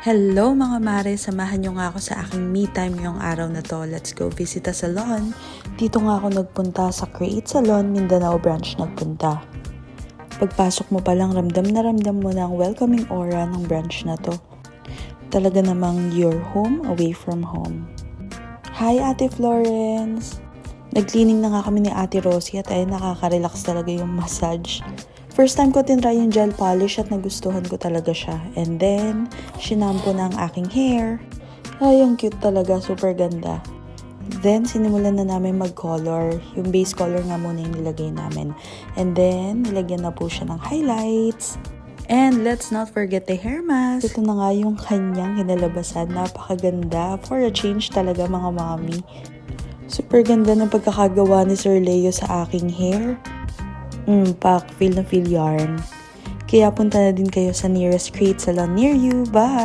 Hello mga mare! Samahan nyo nga ako sa aking me time ngayong araw na to. Let's go visit a salon. Dito nga ako nagpunta sa Create Salon, Mindanao branch nagpunta. Pagpasok mo palang ramdam mo na ang welcoming aura ng branch na to. Talaga namang your home away from home. Hi Ate Florence! Nag-cleaning na nga kami ni Ate Rosie at ay nakaka-relax talaga yung massage. First time ko tinry yung gel polish at nagustuhan ko talaga siya. And then, shinampo na ang aking hair. Ay, ang cute talaga. Super ganda. Then, sinimulan na namin mag-color. Yung base color nga muna yung nilagay namin. And then, nilagyan na po siya ng highlights. And let's not forget the hair mask. Ito na nga yung kanyang kinalabasan. Napakaganda. For a change talaga mga mami. Super ganda ng pagkakagawa ni Sir Leo sa aking hair. Feel na feel yarn. Kaya punta na din kayo sa nearest Create Salon near you. Bye!